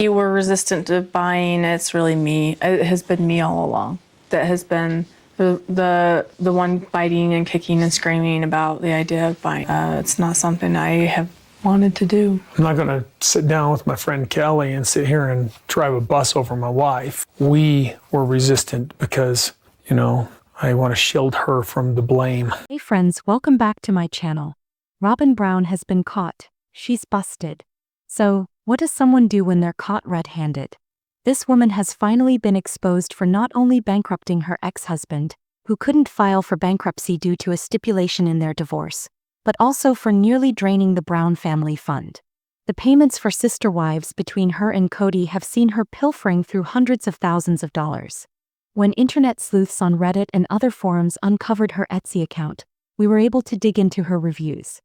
You were resistant to buying. It's really me. It has been me all along. That has been the one biting and kicking and screaming about the idea of buying. It's not something I have wanted to do. I'm not going to sit down with my friend Kelly and sit here and drive a bus over my wife. We were resistant because, I want to shield her from the blame. Hey friends, welcome back to my channel. Robyn Brown has been caught. She's busted. So, what does someone do when they're caught red-handed? This woman has finally been exposed for not only bankrupting her ex-husband, who couldn't file for bankruptcy due to a stipulation in their divorce, but also for nearly draining the Brown family fund. The payments for sister wives between her and Kody have seen her pilfering through hundreds of thousands of dollars. When internet sleuths on Reddit and other forums uncovered her Etsy account, we were able to dig into her reviews.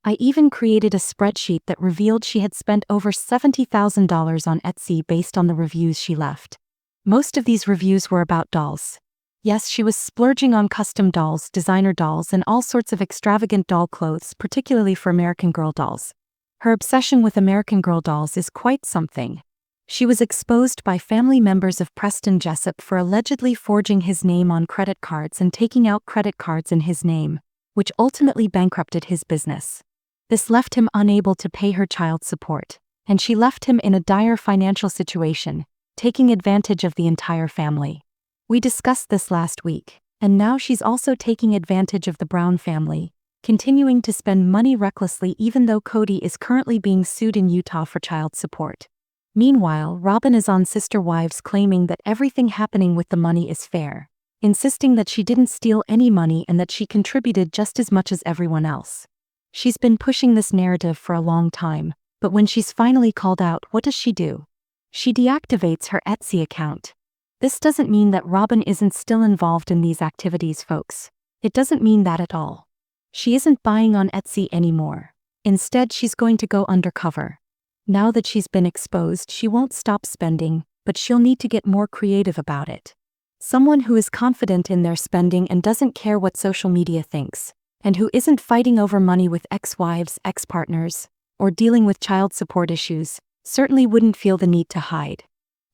I even created a spreadsheet that revealed she had spent over $70,000 on Etsy based on the reviews she left. Most of these reviews were about dolls. Yes, she was splurging on custom dolls, designer dolls, and all sorts of extravagant doll clothes, particularly for American Girl dolls. Her obsession with American Girl dolls is quite something. She was exposed by family members of Preston Jessup for allegedly forging his name on credit cards and taking out credit cards in his name, which ultimately bankrupted his business. This left him unable to pay her child support, and she left him in a dire financial situation, taking advantage of the entire family. We discussed this last week, and now she's also taking advantage of the Brown family, continuing to spend money recklessly even though Kody is currently being sued in Utah for child support. Meanwhile, Robyn is on Sister Wives claiming that everything happening with the money is fair, insisting that she didn't steal any money and that she contributed just as much as everyone else. She's been pushing this narrative for a long time, but when she's finally called out, what does she do? She deactivates her Etsy account. This doesn't mean that Robyn isn't still involved in these activities, folks. It doesn't mean that at all. She isn't buying on Etsy anymore. Instead, she's going to go undercover. Now that she's been exposed, she won't stop spending, but she'll need to get more creative about it. Someone who is confident in their spending and doesn't care what social media thinks, and who isn't fighting over money with ex-wives, ex-partners, or dealing with child support issues, certainly wouldn't feel the need to hide.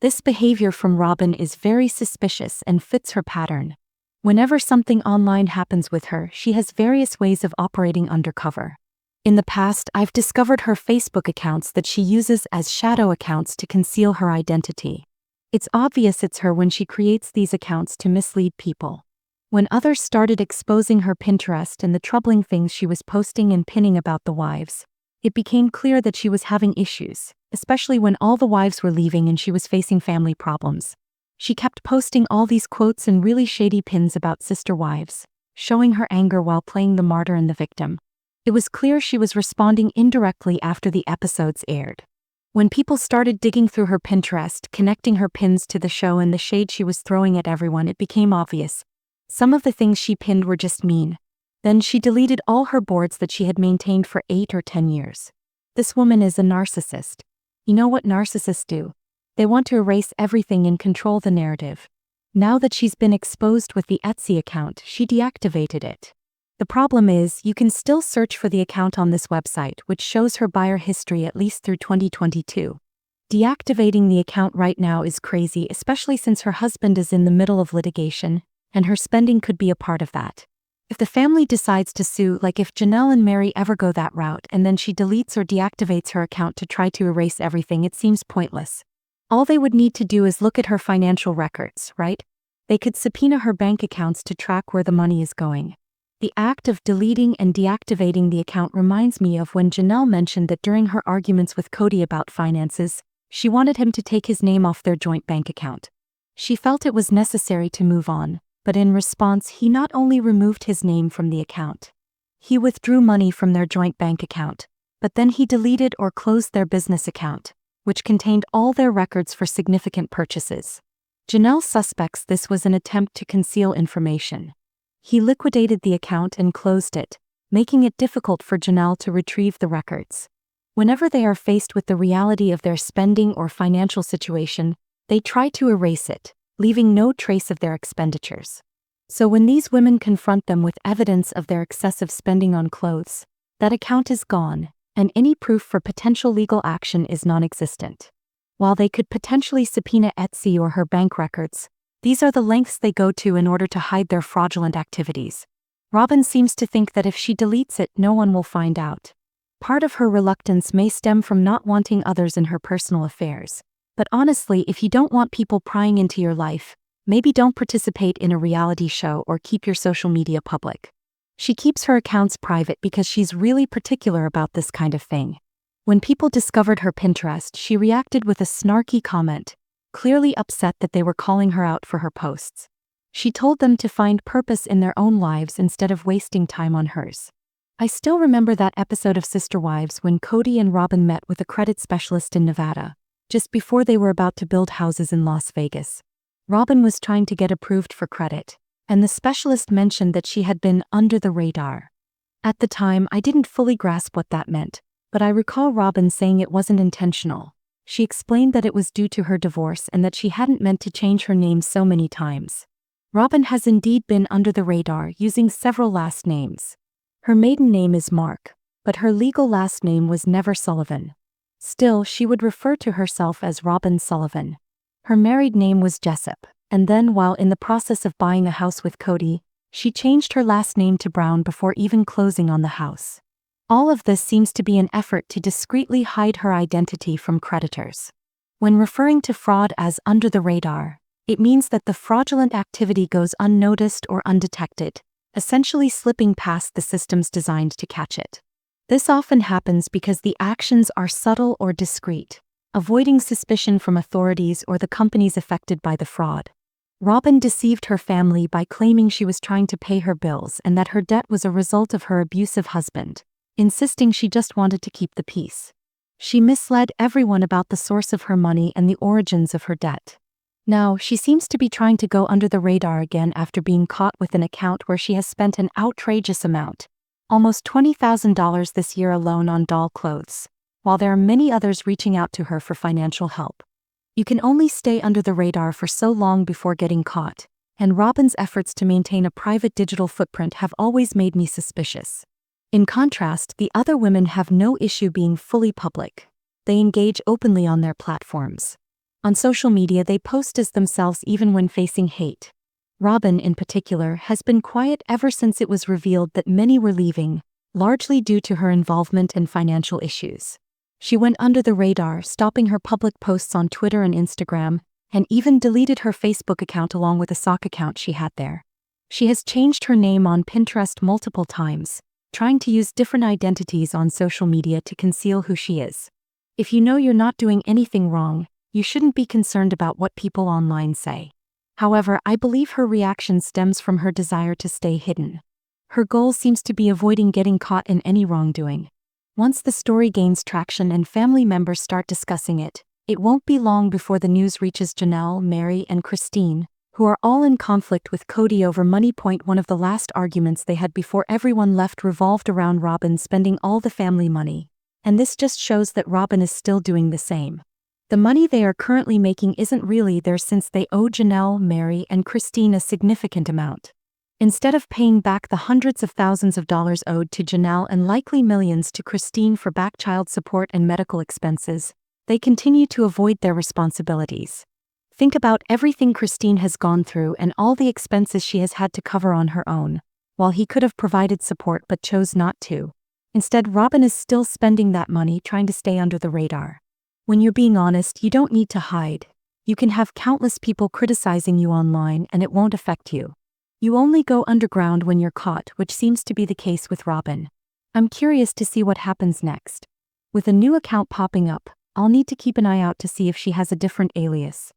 This behavior from Robyn is very suspicious and fits her pattern. Whenever something online happens with her, she has various ways of operating undercover. In the past, I've discovered her Facebook accounts that she uses as shadow accounts to conceal her identity. It's obvious it's her when she creates these accounts to mislead people. When others started exposing her Pinterest and the troubling things she was posting and pinning about the wives, it became clear that she was having issues, especially when all the wives were leaving and she was facing family problems. She kept posting all these quotes and really shady pins about sister wives, showing her anger while playing the martyr and the victim. It was clear she was responding indirectly after the episodes aired. When people started digging through her Pinterest, connecting her pins to the show and the shade she was throwing at everyone, it became obvious. Some of the things she pinned were just mean. Then she deleted all her boards that she had maintained for 8 or 10 years. This woman is a narcissist. You know what narcissists do? They want to erase everything and control the narrative. Now that she's been exposed with the Etsy account, she deactivated it. The problem is, you can still search for the account on this website, which shows her buyer history at least through 2022. Deactivating the account right now is crazy, especially since her husband is in the middle of litigation, and her spending could be a part of that. If the family decides to sue, like if Janelle and Mary ever go that route and then she deletes or deactivates her account to try to erase everything, it seems pointless. All they would need to do is look at her financial records, right? They could subpoena her bank accounts to track where the money is going. The act of deleting and deactivating the account reminds me of when Janelle mentioned that during her arguments with Kody about finances, she wanted him to take his name off their joint bank account. She felt it was necessary to move on, but in response he not only removed his name from the account. He withdrew money from their joint bank account, but then he deleted or closed their business account, which contained all their records for significant purchases. Janelle suspects this was an attempt to conceal information. He liquidated the account and closed it, making it difficult for Janelle to retrieve the records. Whenever they are faced with the reality of their spending or financial situation, they try to erase it, leaving no trace of their expenditures. So when these women confront them with evidence of their excessive spending on clothes, that account is gone, and any proof for potential legal action is non-existent. While they could potentially subpoena Etsy or her bank records, these are the lengths they go to in order to hide their fraudulent activities. Robyn seems to think that if she deletes it, no one will find out. Part of her reluctance may stem from not wanting others in her personal affairs. But honestly, if you don't want people prying into your life, maybe don't participate in a reality show or keep your social media public. She keeps her accounts private because she's really particular about this kind of thing. When people discovered her Pinterest, she reacted with a snarky comment, clearly upset that they were calling her out for her posts. She told them to find purpose in their own lives instead of wasting time on hers. I still remember that episode of Sister Wives when Kody and Robyn met with a credit specialist in Nevada, just before they were about to build houses in Las Vegas. Robyn was trying to get approved for credit, and the specialist mentioned that she had been under the radar. At the time, I didn't fully grasp what that meant, but I recall Robyn saying it wasn't intentional. She explained that it was due to her divorce and that she hadn't meant to change her name so many times. Robyn has indeed been under the radar using several last names. Her maiden name is Mark, but her legal last name was never Sullivan. Still, she would refer to herself as Robyn Sullivan. Her married name was Jessup, and then while in the process of buying a house with Kody, she changed her last name to Brown before even closing on the house. All of this seems to be an effort to discreetly hide her identity from creditors. When referring to fraud as under the radar, it means that the fraudulent activity goes unnoticed or undetected, essentially slipping past the systems designed to catch it. This often happens because the actions are subtle or discreet, avoiding suspicion from authorities or the companies affected by the fraud. Robyn deceived her family by claiming she was trying to pay her bills and that her debt was a result of her abusive husband, insisting she just wanted to keep the peace. She misled everyone about the source of her money and the origins of her debt. Now, she seems to be trying to go under the radar again after being caught with an account where she has spent an outrageous amount, almost $20,000 this year alone on doll clothes, while there are many others reaching out to her for financial help. You can only stay under the radar for so long before getting caught, and Robyn's efforts to maintain a private digital footprint have always made me suspicious. In contrast, the other women have no issue being fully public. They engage openly on their platforms. On social media, they post as themselves even when facing hate. Robyn, in particular, has been quiet ever since it was revealed that many were leaving, largely due to her involvement in financial issues. She went under the radar, stopping her public posts on Twitter and Instagram, and even deleted her Facebook account along with a sock account she had there. She has changed her name on Pinterest multiple times, trying to use different identities on social media to conceal who she is. If you know you're not doing anything wrong, you shouldn't be concerned about what people online say. However, I believe her reaction stems from her desire to stay hidden. Her goal seems to be avoiding getting caught in any wrongdoing. Once the story gains traction and family members start discussing it, it won't be long before the news reaches Janelle, Mary, and Christine, who are all in conflict with Kody over money. One of the last arguments they had before everyone left revolved around Robyn spending all the family money, and this just shows that Robyn is still doing the same. The money they are currently making isn't really theirs since they owe Janelle, Mary, and Christine a significant amount. Instead of paying back the hundreds of thousands of dollars owed to Janelle and likely millions to Christine for back child support and medical expenses, they continue to avoid their responsibilities. Think about everything Christine has gone through and all the expenses she has had to cover on her own, while he could have provided support but chose not to. Instead, Robyn is still spending that money trying to stay under the radar. When you're being honest, you don't need to hide. You can have countless people criticizing you online and it won't affect you. You only go underground when you're caught, which seems to be the case with Robyn. I'm curious to see what happens next. With a new account popping up, I'll need to keep an eye out to see if she has a different alias.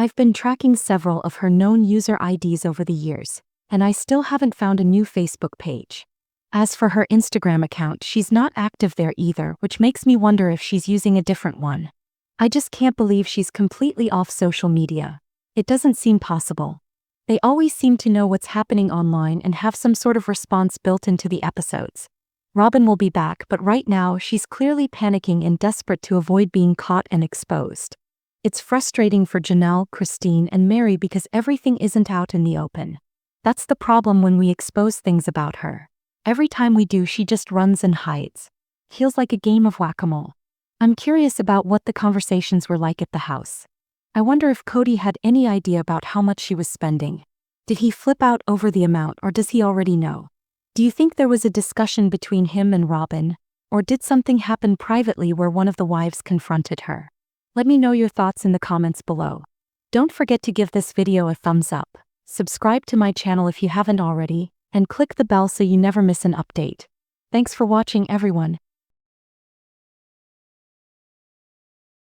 I've been tracking several of her known user IDs over the years, and I still haven't found a new Facebook page. As for her Instagram account, she's not active there either, which makes me wonder if she's using a different one. I just can't believe she's completely off social media. It doesn't seem possible. They always seem to know what's happening online and have some sort of response built into the episodes. Robyn will be back, but right now she's clearly panicking and desperate to avoid being caught and exposed. It's frustrating for Janelle, Christine, and Mary because everything isn't out in the open. That's the problem when we expose things about her. Every time we do, she just runs and hides. Feels like a game of whack-a-mole. I'm curious about what the conversations were like at the house. I wonder if Kody had any idea about how much she was spending. Did he flip out over the amount, or does he already know? Do you think there was a discussion between him and Robyn, or did something happen privately where one of the wives confronted her? Let me know your thoughts in the comments below. Don't forget to give this video a thumbs up, subscribe to my channel if you haven't already, and click the bell so you never miss an update. Thanks for watching, everyone.